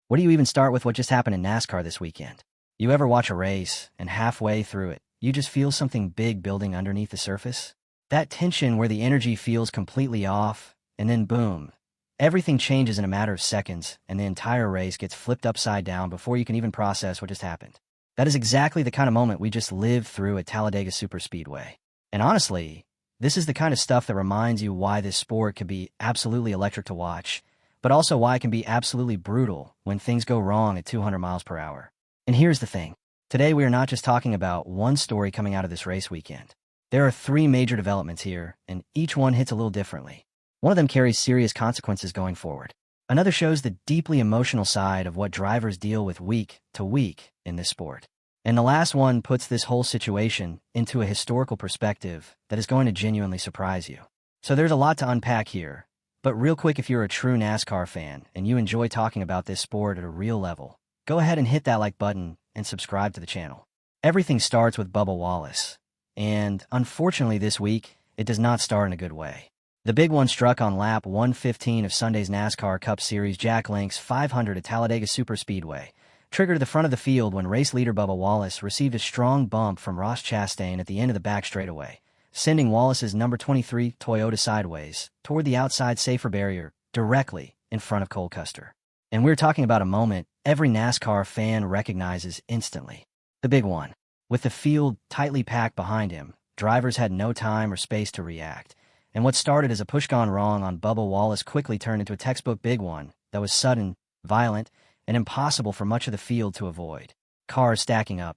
What do you even start with what just happened in NASCAR this weekend? You ever watch a race, and halfway through it, you just feel something big building underneath the surface? That tension where the energy feels completely off, and then boom, everything changes in a matter of seconds, and the entire race gets flipped upside down before you can even process what just happened. That is exactly the kind of moment we just lived through at Talladega Superspeedway. And honestly, this is the kind of stuff that reminds you why this sport can be absolutely electric to watch, but also why it can be absolutely brutal when things go wrong at 200 miles per hour. And here's the thing. Today we are not just talking about one story coming out of this race weekend. There are three major developments here, and each one hits a little differently. One of them carries serious consequences going forward. Another shows the deeply emotional side of what drivers deal with week to week in this sport. And the last one puts this whole situation into a historical perspective that is going to genuinely surprise you. So there's a lot to unpack here. But real quick, if you're a true NASCAR fan and you enjoy talking about this sport at a real level, go ahead and hit that like button and subscribe to the channel. Everything starts with Bubba Wallace. And unfortunately this week, it does not start in a good way. The big one struck on lap 115 of Sunday's NASCAR Cup Series Jack Link's 500 at Talladega Superspeedway, triggered the front of the field when race leader Bubba Wallace received a strong bump from Ross Chastain at the end of the back straightaway, sending Wallace's number 23 Toyota sideways toward the outside safer barrier directly in front of Cole Custer. And we're talking about a moment every NASCAR fan recognizes instantly. The big one. With the field tightly packed behind him, drivers had no time or space to react, and what started as a push gone wrong on Bubba Wallace quickly turned into a textbook big one that was sudden, violent, and impossible for much of the field to avoid. Cars stacking up,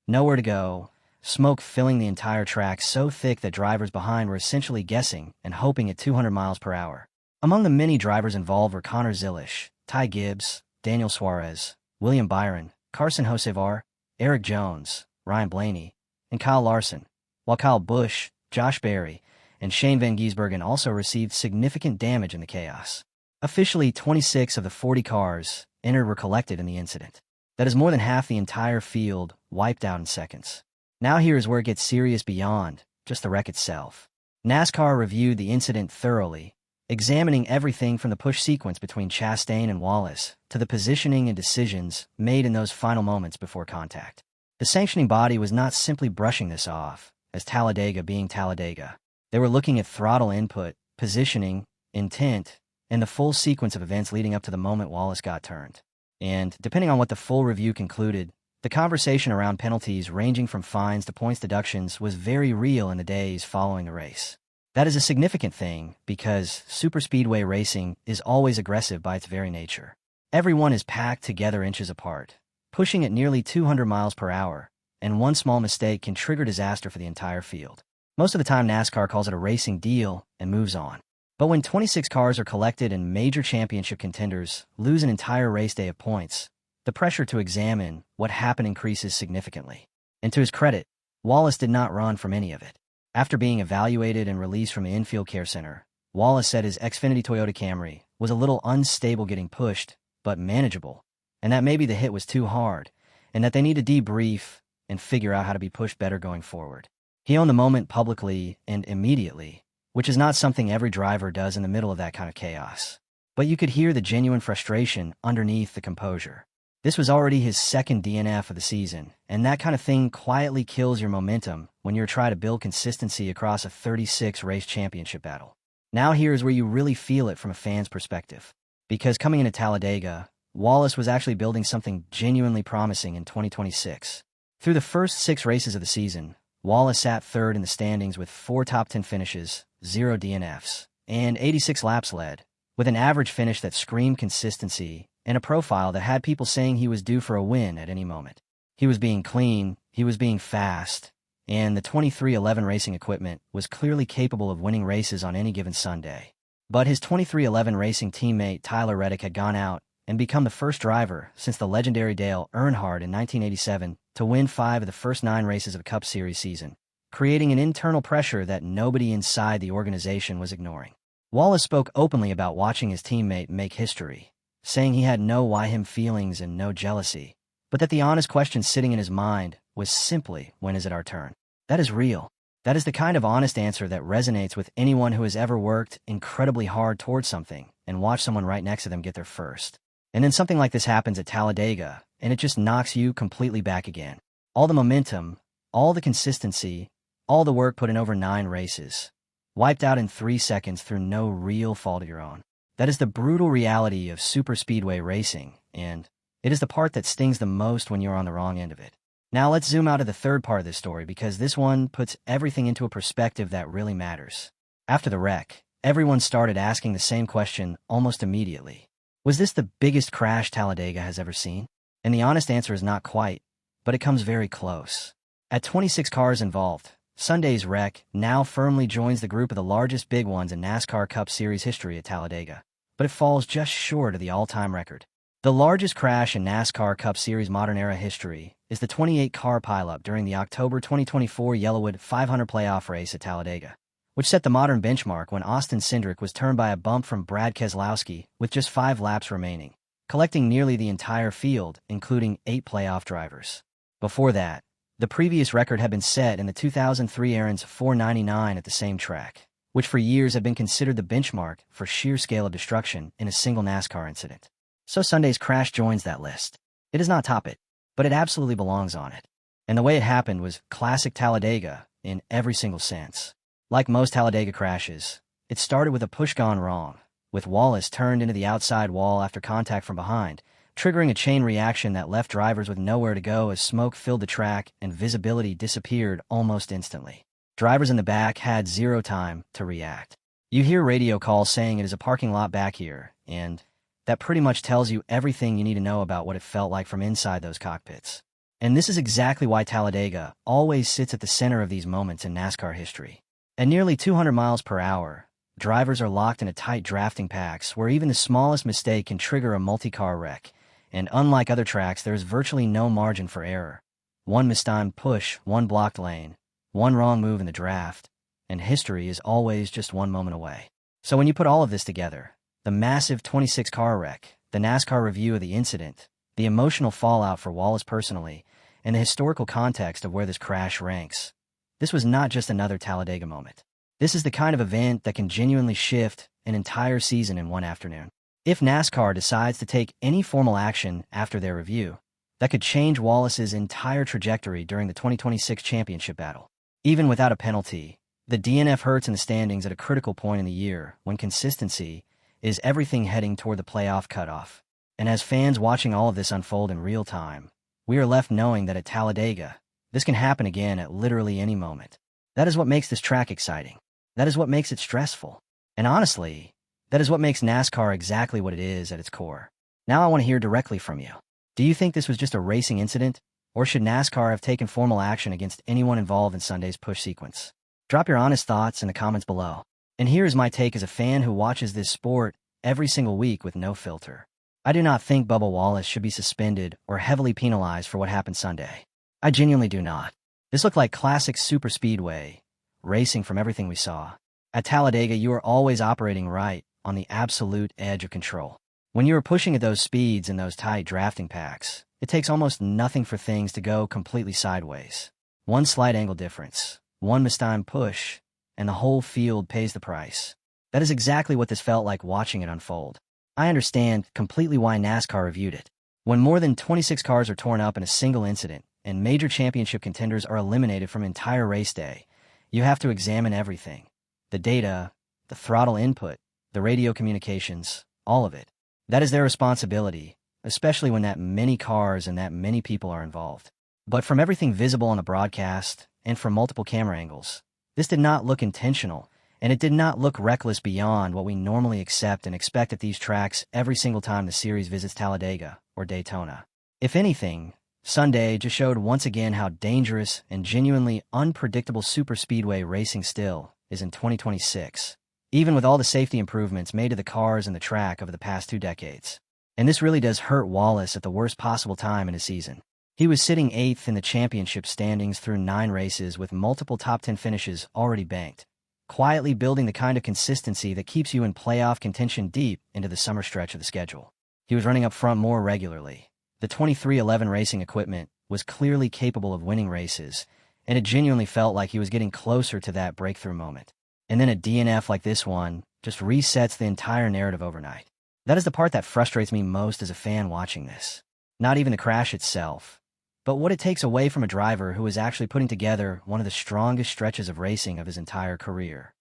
nowhere to go, smoke filling the entire track so thick that drivers behind were essentially guessing and hoping at 200 miles per hour. Among the many drivers involved were Connor Zilisch, Ty Gibbs, Daniel Suarez, William Byron, Carson Hocevar, Eric Jones, Ryan Blaney, and Kyle Larson, while Kyle Busch, Josh Berry, and Shane Van Gisbergen also received significant damage in the chaos. Officially, 26 of the 40 cars entered were collected in the incident. That is more than half the entire field wiped out in seconds. Now here is where it gets serious beyond just the wreck itself. NASCAR reviewed the incident thoroughly, examining everything from the push sequence between Chastain and Wallace to the positioning and decisions made in those final moments before contact. The sanctioning body was not simply brushing this off, as Talladega being Talladega. They were looking at throttle input, positioning, intent, and the full sequence of events leading up to the moment Wallace got turned. And, depending on what the full review concluded, the conversation around penalties ranging from fines to points deductions was very real in the days following the race. That is a significant thing because superspeedway racing is always aggressive by its very nature. Everyone is packed together inches apart, pushing at nearly 200 miles per hour, and one small mistake can trigger disaster for the entire field. Most of the time NASCAR calls it a racing deal and moves on. But when 26 cars are collected and major championship contenders lose an entire race day of points, the pressure to examine what happened increases significantly. And to his credit, Wallace did not run from any of it. After being evaluated and released from the infield care center, Wallace said his Xfinity Toyota Camry was a little unstable getting pushed, but manageable, and that maybe the hit was too hard, and that they need to debrief and figure out how to be pushed better going forward. He owned the moment publicly and immediately, which is not something every driver does in the middle of that kind of chaos. But you could hear the genuine frustration underneath the composure. This was already his second DNF of the season, and that kind of thing quietly kills your momentum when you're trying to build consistency across a 36-race championship battle. Now here's where you really feel it from a fan's perspective. Because coming into Talladega, Wallace was actually building something genuinely promising in 2026. Through the first 6 races of the season, Wallace sat third in the standings with 4 top 10 finishes, 0 DNFs, and 86 laps led, with an average finish that screamed consistency and a profile that had people saying he was due for a win at any moment. He was being clean, he was being fast, and the 2311 racing equipment was clearly capable of winning races on any given Sunday. But his 2311 racing teammate Tyler Reddick had gone out and become the first driver since the legendary Dale Earnhardt in 1987 to win 5 of the first 9 races of a Cup Series season, creating an internal pressure that nobody inside the organization was ignoring. Wallace spoke openly about watching his teammate make history, saying he had no why-him feelings and no jealousy, but that the honest question sitting in his mind was simply, when is it our turn? That is real. That is the kind of honest answer that resonates with anyone who has ever worked incredibly hard towards something and watched someone right next to them get there first. And then something like this happens at Talladega, and it just knocks you completely back again. All the momentum, all the consistency, all the work put in over 9 races, wiped out in 3 seconds through no real fault of your own. That is the brutal reality of superspeedway racing, and it is the part that stings the most when you're on the wrong end of it. Now let's zoom out to the third part of this story, because this one puts everything into a perspective that really matters. After the wreck, everyone started asking the same question almost immediately. Was this the biggest crash Talladega has ever seen? And the honest answer is not quite, but it comes very close. At 26 cars involved, Sunday's wreck now firmly joins the group of the largest big ones in NASCAR Cup Series history at Talladega, but it falls just short of the all-time record. The largest crash in NASCAR Cup Series modern-era history is the 28-car pileup during the October 2024 Yellowwood 500 playoff race at Talladega, which set the modern benchmark when Austin Cindric was turned by a bump from Brad Keselowski with just 5 laps remaining, collecting nearly the entire field, including 8 playoff drivers. Before that, the previous record had been set in the 2003 Aaron's 499 at the same track, which for years had been considered the benchmark for sheer scale of destruction in a single NASCAR incident. So Sunday's crash joins that list. It does not top it, but it absolutely belongs on it. And the way it happened was classic Talladega in every single sense. Like most Talladega crashes, it started with a push gone wrong, with Wallace turned into the outside wall after contact from behind, triggering a chain reaction that left drivers with nowhere to go as smoke filled the track and visibility disappeared almost instantly. Drivers in the back had 0 time to react. You hear radio calls saying it is a parking lot back here, and that pretty much tells you everything you need to know about what it felt like from inside those cockpits. And this is exactly why Talladega always sits at the center of these moments in NASCAR history. At nearly 200 miles per hour, drivers are locked in a tight drafting packs where even the smallest mistake can trigger a multi-car wreck, and unlike other tracks, there is virtually no margin for error. One mistimed push, one blocked lane, one wrong move in the draft, and history is always just one moment away. So when you put all of this together, the massive 26-car wreck, the NASCAR review of the incident, the emotional fallout for Wallace personally, and the historical context of where this crash ranks, this was not just another Talladega moment. This is the kind of event that can genuinely shift an entire season in one afternoon. If NASCAR decides to take any formal action after their review, that could change Wallace's entire trajectory during the 2026 championship battle. Even without a penalty, the DNF hurts in the standings at a critical point in the year when consistency is everything heading toward the playoff cutoff. And as fans watching all of this unfold in real time, we are left knowing that at Talladega, this can happen again at literally any moment. That is what makes this track exciting. That is what makes it stressful. And honestly, that is what makes NASCAR exactly what it is at its core. Now I want to hear directly from you. Do you think this was just a racing incident, or should NASCAR have taken formal action against anyone involved in Sunday's push sequence? Drop your honest thoughts in the comments below. And here is my take as a fan who watches this sport every single week with no filter. I do not think Bubba Wallace should be suspended or heavily penalized for what happened Sunday. I genuinely do not. This looked like classic superspeedway racing from everything we saw. At Talladega, you are always operating right on the absolute edge of control. When you are pushing at those speeds in those tight drafting packs, it takes almost nothing for things to go completely sideways. One slight angle difference, one mistimed push, and the whole field pays the price. That is exactly what this felt like watching it unfold. I understand completely why NASCAR reviewed it. When more than 26 cars are torn up in a single incident and major championship contenders are eliminated from entire race day, you have to examine everything. The data, the throttle input, the radio communications, all of it. That is their responsibility, especially when that many cars and that many people are involved. But from everything visible on the broadcast and from multiple camera angles, this did not look intentional, and it did not look reckless beyond what we normally accept and expect at these tracks every single time the series visits Talladega or Daytona. If anything, Sunday just showed once again how dangerous and genuinely unpredictable superspeedway racing still is in 2026, even with all the safety improvements made to the cars and the track over the past 2 decades. And this really does hurt Wallace at the worst possible time in his season. He was sitting 8th in the championship standings through 9 races with multiple top 10 finishes already banked, quietly building the kind of consistency that keeps you in playoff contention deep into the summer stretch of the schedule. He was running up front more regularly. The 2311 racing equipment was clearly capable of winning races, and it genuinely felt like he was getting closer to that breakthrough moment. And then a DNF like this one just resets the entire narrative overnight. That is the part that frustrates me most as a fan watching this. Not even the crash itself, but what it takes away from a driver who is actually putting together one of the strongest stretches of racing of his entire career.